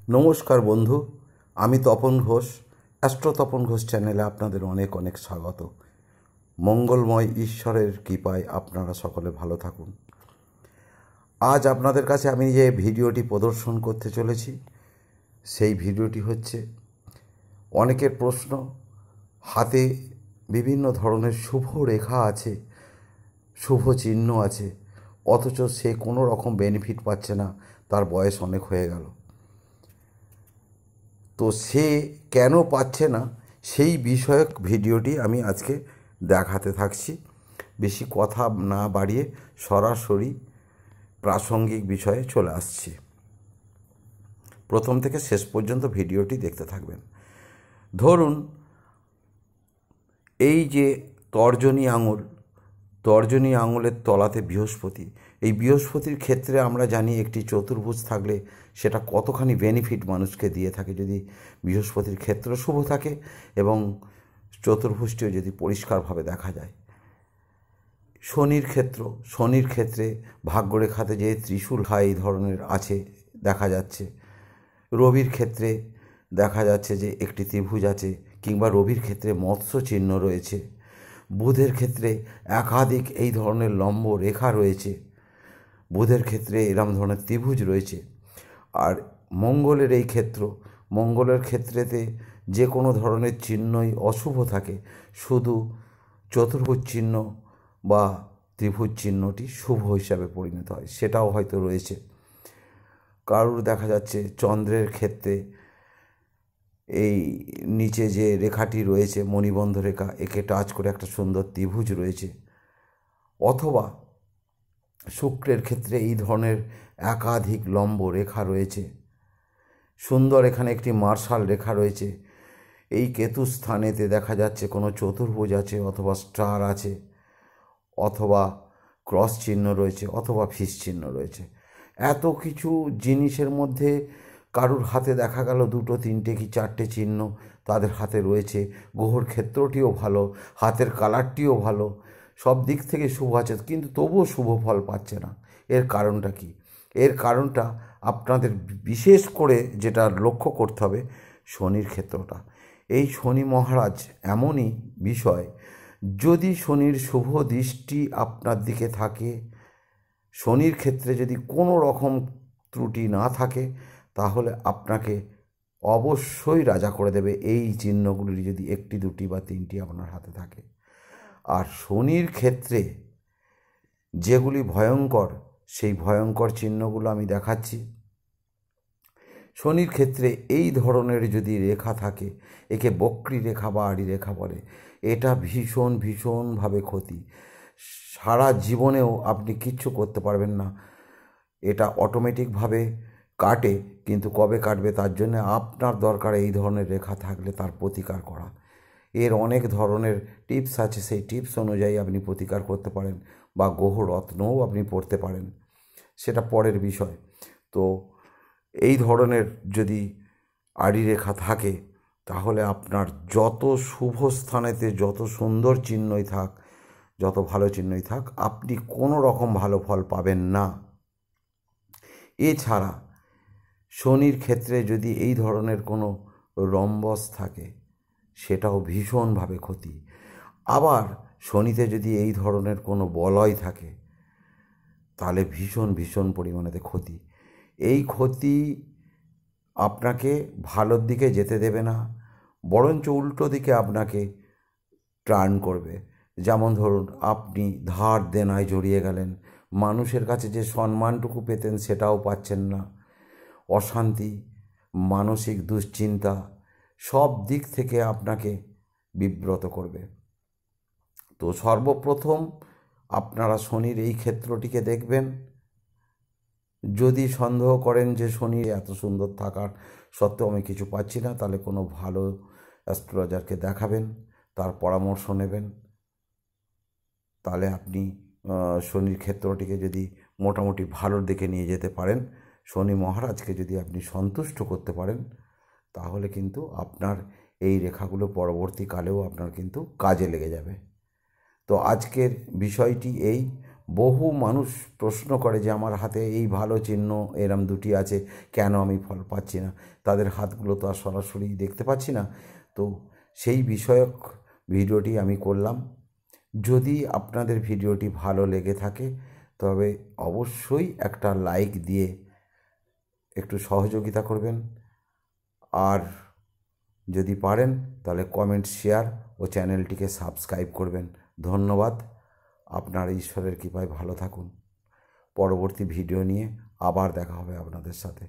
নমস্কার বন্ধু, আমি তপন ঘোষ। অ্যাস্ট্রো তপন ঘোষ চ্যানেলে আপনাদের অনেক অনেক স্বাগত। মঙ্গলময় ঈশ্বরের কৃপায় আপনারা সকলে ভালো থাকুন। আজ আপনাদের কাছে আমি যে ভিডিওটি প্রদর্শন করতে চলেছি সেই ভিডিওটি হচ্ছে অনেকের প্রশ্ন, হাতে বিভিন্ন ধরনের শুভ রেখা আছে, শুভ চিহ্ন আছে, অথচ সে কোনো রকম বেনিফিট পাচ্ছে না, তার বয়স অনেক হয়ে গেল। তো সে কেন পাচ্ছে না সেই বিষয়ক ভিডিওটি আমি আজকে দেখাতে থাকছি। বেশি কথা না বাড়িয়ে সরাসরি প্রাসঙ্গিক বিষয়ে চলে আসছি। প্রথম থেকে শেষ পর্যন্ত ভিডিওটি দেখতে থাকবেন। ধরুন, এই যে তর্জনী আঙুলের তলাতে বৃহস্পতি, এই বৃহস্পতির ক্ষেত্রে আমরা জানি একটি চতুর্ভুজ থাকলে সেটা কতখানি বেনিফিট মানুষকে দিয়ে থাকে, যদি বৃহস্পতির ক্ষেত্র শুভ থাকে এবং চতুর্ভুজটিও যদি পরিষ্কারভাবে দেখা যায়। শনির ক্ষেত্রে ভাগ্যরেখাতে যে ত্রিশূল এই ধরনের আছে দেখা যাচ্ছে। রবির ক্ষেত্রে দেখা যাচ্ছে যে একটি ত্রিভুজ আছে, কিংবা রবির ক্ষেত্রে মৎস্য চিহ্ন রয়েছে। বুধের ক্ষেত্রে একাধিক এই ধরনের লম্ব রেখা রয়েছে, বুধের ক্ষেত্রে এরম ধরনের ত্রিভুজ রয়েছে। আর মঙ্গলের ক্ষেত্রেতে যে কোনো ধরনের চিহ্নই অশুভ থাকে, শুধু চতুর্ভুজ চিহ্ন বা ত্রিভুজ চিহ্নটি শুভ হিসাবে পরিণত হয়, সেটাও হয়তো রয়েছে। কারুর দেখা যাচ্ছে চন্দ্রের ক্ষেত্রে এই নিচে যে রেখাটি রয়েছে মণিবন্ধ রেখা, একে টাচ করে একটা সুন্দর ত্রিভুজ রয়েছে। অথবা শুক্রের ক্ষেত্রে এই ধরনের একাধিক লম্ব রেখা রয়েছে, সুন্দর এখানে একটি মার্শাল রেখা রয়েছে। এই কেতু স্থানেতে দেখা যাচ্ছে কোনো চতুর্ভুজ আছে, অথবা স্টার আছে, অথবা ক্রস চিহ্ন রয়েছে, অথবা ফিস চিহ্ন রয়েছে। এত কিছু জিনিসের মধ্যে কারুর হাতে দেখা গেল দুটো, তিনটে কি চারটে চিহ্ন তাদের হাতে রয়েছে। গ্রহর ক্ষেত্রটিও ভালো, হাতের কালারটিও ভালো, সব দিক থেকে শুভ আছে, কিন্তু তবুও শুভ ফল পাচ্ছে না। এর কারণটা কি? এর কারণটা আপনাদের বিশেষ করে যেটা লক্ষ্য করতে হবে, শনির ক্ষেত্রটা। এই শনি মহারাজ এমনই বিষয়, যদি শনির শুভ দৃষ্টি আপনার দিকে থাকে, শনির ক্ষেত্রে যদি কোনো রকম ত্রুটি না থাকে, তাহলে আপনাকে অবশ্যই রাজা করে দেবে এই চিহ্নগুলির যদি একটি, দুটি বা তিনটি আপনার হাতে থাকে। আর শনির ক্ষেত্রে যেগুলি ভয়ঙ্কর, সেই ভয়ঙ্কর চিহ্নগুলো আমি দেখাচ্ছি। শনির ক্ষেত্রে এই ধরনের যদি রেখা থাকে, একে বক্রী রেখা বা আড়ি রেখা বলে, এটা ভীষণভাবে ক্ষতি। সারা জীবনেও আপনি কিচ্ছু করতে পারবেন না, এটা অটোমেটিকভাবে কাটে, কিন্তু কবে কাটবে তার জন্য আপনার দরকার এই ধরনের রেখা থাকলে তার প্রতিকার করা। এর অনেক ধরনের টিপস আছে, সেই টিপস অনুযায়ী আপনি প্রতিকার করতে পারেন, বা গ্রহরত্নও আপনি পড়তে পারেন, সেটা পরের বিষয়। তো এই ধরনের যদি আড়ি রেখা থাকে, তাহলে আপনার যত শুভ স্থানেতে যত সুন্দর চিহ্নই থাক, যত ভালো চিহ্নই থাক, আপনি কোনো রকম ভালো ফল পাবেন না। এছাড়া শনির ক্ষেত্রে যদি এই ধরনের কোনো রম্বস থাকে, সেটাও ভীষণভাবে ক্ষতি। আবার শনিতে যদি এই ধরনের কোনো বলয় থাকে, তাহলে ভীষণ পরিমাণেতে ক্ষতি। এই ক্ষতি আপনাকে ভালোর দিকে যেতে দেবে না, বরঞ্চ উল্টো দিকে আপনাকে টার্ন করবে। যেমন ধরুন, আপনি ধার দেনায় জড়িয়ে গেলেন, মানুষের কাছে যে সম্মানটুকু পেতেন সেটাও পাচ্ছেন না, অশান্তি, মানসিক দুশ্চিন্তা, সব দিক থেকে আপনাকে বিব্রত করবে। তো সর্বপ্রথম আপনারা শনির এই ক্ষেত্রটিকে দেখবেন। যদি সন্দেহ করেন যে শনি এত সুন্দর থাকার সত্ত্বেও আমি কিছু পাচ্ছি না, তাহলে কোনো ভালো অ্যাস্ট্রোলজারকে দেখাবেন, তার পরামর্শ নেবেন। তাহলে আপনি শনির ক্ষেত্রটিকে যদি মোটামুটি ভালোর দিকে নিয়ে যেতে পারেন, শনি মহারাজকে যদি আপনি সন্তুষ্ট করতে পারেন, তাহলে কিন্তু আপনার এই রেখাগুলো পরবর্তীকালেও আপনার কিন্তু কাজে লেগে যাবে। তো আজকের বিষয়টি এই, বহু মানুষ প্রশ্ন করে যে আমার হাতে এই ভালো চিহ্ন এরম দুটি আছে, কেন আমি ফল পাচ্ছি না? তাদের হাতগুলো তো আর সরাসরি দেখতে পাচ্ছি না। তো সেই বিষয়ক ভিডিওটি আমি করলাম। যদি আপনাদের ভিডিওটি ভালো লেগে থাকে তবে অবশ্যই একটা লাইক দিয়ে একটু সহযোগিতা করবেন, আর যদি পারেন তাহলে কমেন্ট, শেয়ার ও চ্যানেলটিকে সাবস্ক্রাইব করবেন। ধন্যবাদ। আপনারা ঈশ্বরের কৃপায় ভালো থাকুন। পরবর্তী ভিডিও নিয়ে আবার দেখা হবে আপনাদের সাথে।